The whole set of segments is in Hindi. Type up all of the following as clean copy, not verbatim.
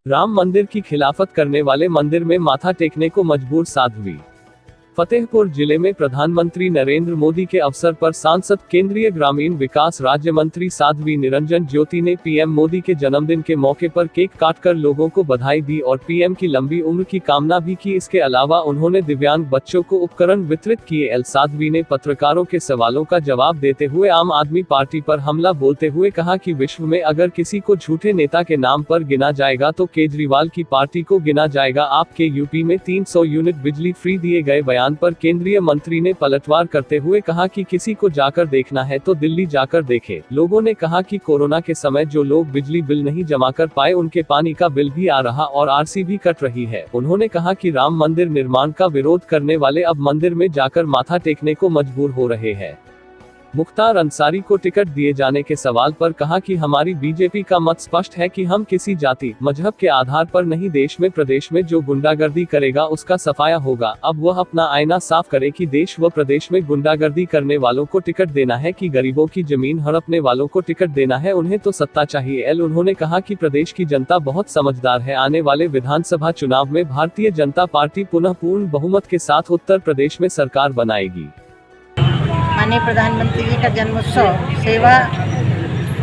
राम मंदिर की खिलाफत करने वाले मंदिर में माथा टेकने को मजबूर साध्वी। फतेहपुर जिले में प्रधानमंत्री नरेंद्र मोदी के अवसर पर सांसद केंद्रीय ग्रामीण विकास राज्य मंत्री साध्वी निरंजन ज्योति ने पीएम मोदी के जन्मदिन के मौके पर केक काटकर लोगों को बधाई दी और पीएम की लंबी उम्र की कामना भी की। इसके अलावा उन्होंने दिव्यांग बच्चों को उपकरण वितरित किए। एल साध्वी ने पत्रकारों के सवालों का जवाब देते हुए आम आदमी पार्टी पर हमला बोलते हुए कहा कि विश्व में अगर किसी को झूठे नेता के नाम पर गिना जाएगा तो केजरीवाल की पार्टी को गिना जाएगा। आपके यूपी में 300 यूनिट बिजली फ्री दिए गए बयान पर केंद्रीय मंत्री ने पलटवार करते हुए कहा कि किसी को जाकर देखना है तो दिल्ली जाकर देखे। लोगों ने कहा कि कोरोना के समय जो लोग बिजली बिल नहीं जमा कर पाए उनके पानी का बिल भी आ रहा और आरसी भी कट रही है। उन्होंने कहा कि राम मंदिर निर्माण का विरोध करने वाले अब मंदिर में जाकर माथा टेकने को मजबूर हो रहे हैं। मुख्तार अंसारी को टिकट दिए जाने के सवाल पर कहा कि हमारी बीजेपी का मत स्पष्ट है कि हम किसी जाति मजहब के आधार पर नहीं, देश में प्रदेश में जो गुंडागर्दी करेगा उसका सफाया होगा। अब वह अपना आईना साफ करे कि देश व प्रदेश में गुंडागर्दी करने वालों को टिकट देना है कि गरीबों की जमीन हड़पने वालों को टिकट देना है, उन्हें तो सत्ता चाहिए। उन्होंने कहा कि प्रदेश की जनता बहुत समझदार है। आने वाले विधानसभा चुनाव में भारतीय जनता पार्टी पुनः पूर्ण बहुमत के साथ उत्तर प्रदेश में सरकार बनाएगी। माननीय प्रधानमंत्री जी का जन्मोत्सव सेवा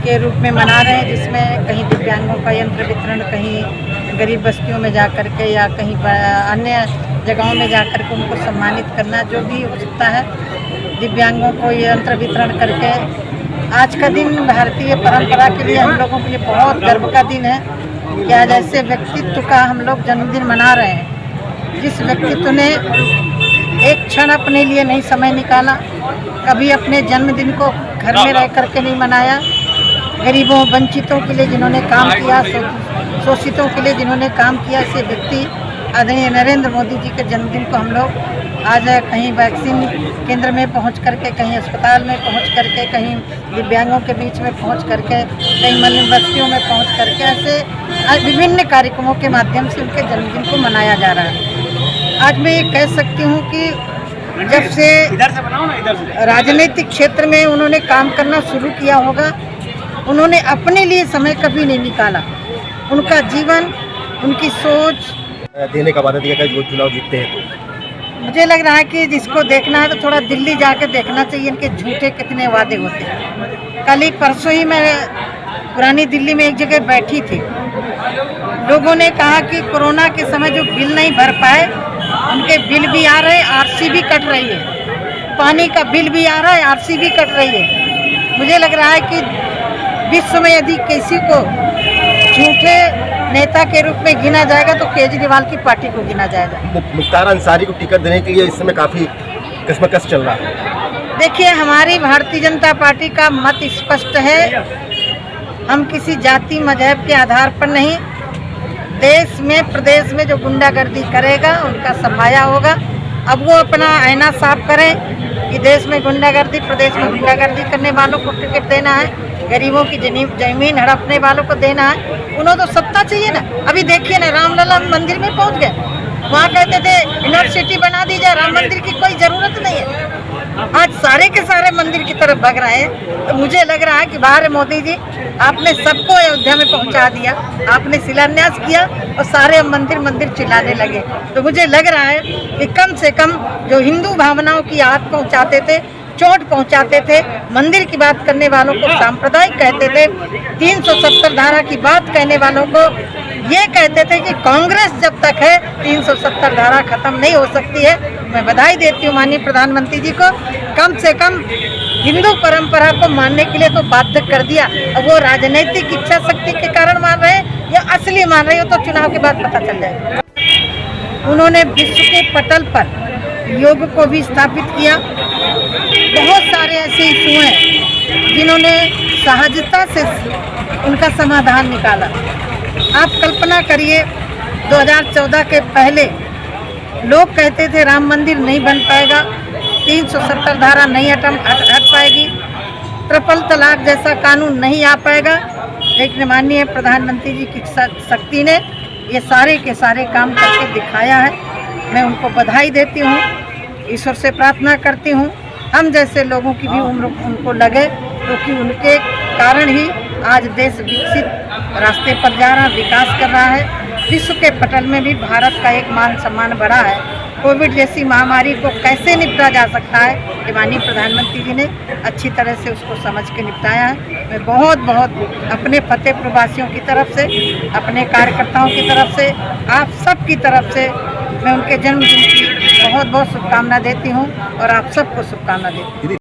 के रूप में मना रहे हैं, जिसमें कहीं दिव्यांगों का यंत्र वितरण, कहीं गरीब बस्तियों में जा कर के या कहीं अन्य जगहों में जा कर के उनको सम्मानित करना, जो भी हो सकता है दिव्यांगों को यंत्र वितरण करके। आज का दिन भारतीय परंपरा के लिए हम लोगों के लिए बहुत गर्व का दिन है कि आज ऐसे व्यक्तित्व का हम लोग जन्मदिन मना रहे हैं, जिस व्यक्तित्व ने एक क्षण अपने लिए नहीं समय निकाला, कभी अपने जन्मदिन को घर में रह करके नहीं मनाया। गरीबों वंचितों के लिए जिन्होंने काम किया, शोषितों के लिए जिन्होंने काम किया, ऐसे व्यक्ति आदरणीय नरेंद्र मोदी जी के जन्मदिन को हम लोग आज कहीं वैक्सीन केंद्र में पहुंच करके, कहीं अस्पताल में पहुंच करके, कहीं दिव्यांगों के बीच में पहुंच करके, कहीं मलिन बस्तियों में पहुंच करके, ऐसे विभिन्न कार्यक्रमों के माध्यम से उनके जन्मदिन को मनाया जा रहा है। आज मैं ये कह सकती हूँ कि जब से राजनीतिक क्षेत्र में उन्होंने काम करना शुरू किया होगा, उन्होंने अपने लिए समय कभी नहीं निकाला। उनका जीवन, उनकी सोच देने का वादा दिया था जो चुनाव जीतते हैं तो मुझे लग रहा है कि जिसको देखना है तो थोड़ा दिल्ली जाकर देखना चाहिए इनके झूठे कितने वादे होते हैं। कल ही परसों ही मैं पुरानी दिल्ली में एक जगह बैठी थी, लोगों ने कहा कि कोरोना के समय जो बिल नहीं भर पाए उनके बिल भी आ रहे, आरसी भी कट रही है, पानी का बिल भी आ रहा है, आरसी भी कट रही है। मुझे लग रहा है कि विश्व में यदि किसी को झूठे नेता के रूप में गिना जाएगा तो केजरीवाल की पार्टी को गिना जाएगा। मुख्तार अंसारी को टिकट देने के लिए इस समय काफ़ी कशमकश चल रहा है। देखिए, हमारी भारतीय जनता पार्टी का मत स्पष्ट है। हम किसी जाति मजहब के आधार पर नहीं, देश में प्रदेश में जो गुंडागर्दी करेगा उनका सफाया होगा। अब वो अपना आईना साफ करें कि देश में गुंडागर्दी, प्रदेश में गुंडागर्दी करने वालों को टिकट देना है, गरीबों की जमीन हड़पने वालों को देना है। उन्होंने तो सत्ता चाहिए ना। अभी देखिए ना, रामलला मंदिर में पहुंच गए, वहाँ कहते थे यूनिवर्सिटी बना दी जाए, राम मंदिर की कोई ज़रूरत नहीं है। आज सारे के सारे मंदिर की तरफ भाग रहे हैं। तो मुझे लग रहा है कि बाहर मोदी जी, आपने सबको अयोध्या में पहुंचा दिया, आपने शिलान्यास किया और सारे मंदिर चिल्लाने लगे। तो मुझे लग रहा है कि कम से कम जो हिंदू भावनाओं की आग पहुंचाते थे, चोट पहुंचाते थे, मंदिर की बात करने वालों को सांप्रदायिक कहते थे, 370 धारा की बात कहने वालों को ये कहते थे कि कांग्रेस जब तक है 370 धारा खत्म नहीं हो सकती है। मैं बधाई देती हूँ माननीय प्रधानमंत्री जी को, कम से कम हिंदू परंपरा को मानने के लिए तो बाध्य कर दिया। अब वो राजनीतिक इच्छा शक्ति के कारण मान रहे हैं या असली मान रहे हो तो चुनाव के बाद पता चल जाएगा। उन्होंने विश्व के पटल पर योग को भी स्थापित किया। बहुत सारे ऐसे इशू हैं जिन्होंने सहजता से उनका समाधान निकाला। आप कल्पना करिए, 2014 के पहले लोग कहते थे राम मंदिर नहीं बन पाएगा, 370 धारा नहीं हट पाएगी, ट्रिपल तलाक जैसा कानून नहीं आ पाएगा। लेकिन माननीय प्रधानमंत्री जी की शक्ति ने ये सारे के सारे काम करके दिखाया है। मैं उनको बधाई देती हूँ, ईश्वर से प्रार्थना करती हूँ हम जैसे लोगों की भी उम्र उनको लगे, क्योंकि उनके कारण ही आज देश विकसित रास्ते पर जा रहा, विकास कर रहा है। विश्व के पटल में भी भारत का एक मान सम्मान बढ़ा है। कोविड जैसी महामारी को कैसे निपटा जा सकता है, ये माननीय प्रधानमंत्री जी ने अच्छी तरह से उसको समझ के निपटाया है। मैं बहुत बहुत अपने फतेहपुर वासियों की तरफ से, अपने कार्यकर्ताओं की तरफ से, आप सब की तरफ से मैं उनके जन्मदिन की बहुत बहुत शुभकामना देती हूँ और आप सबको शुभकामना देती हूँ।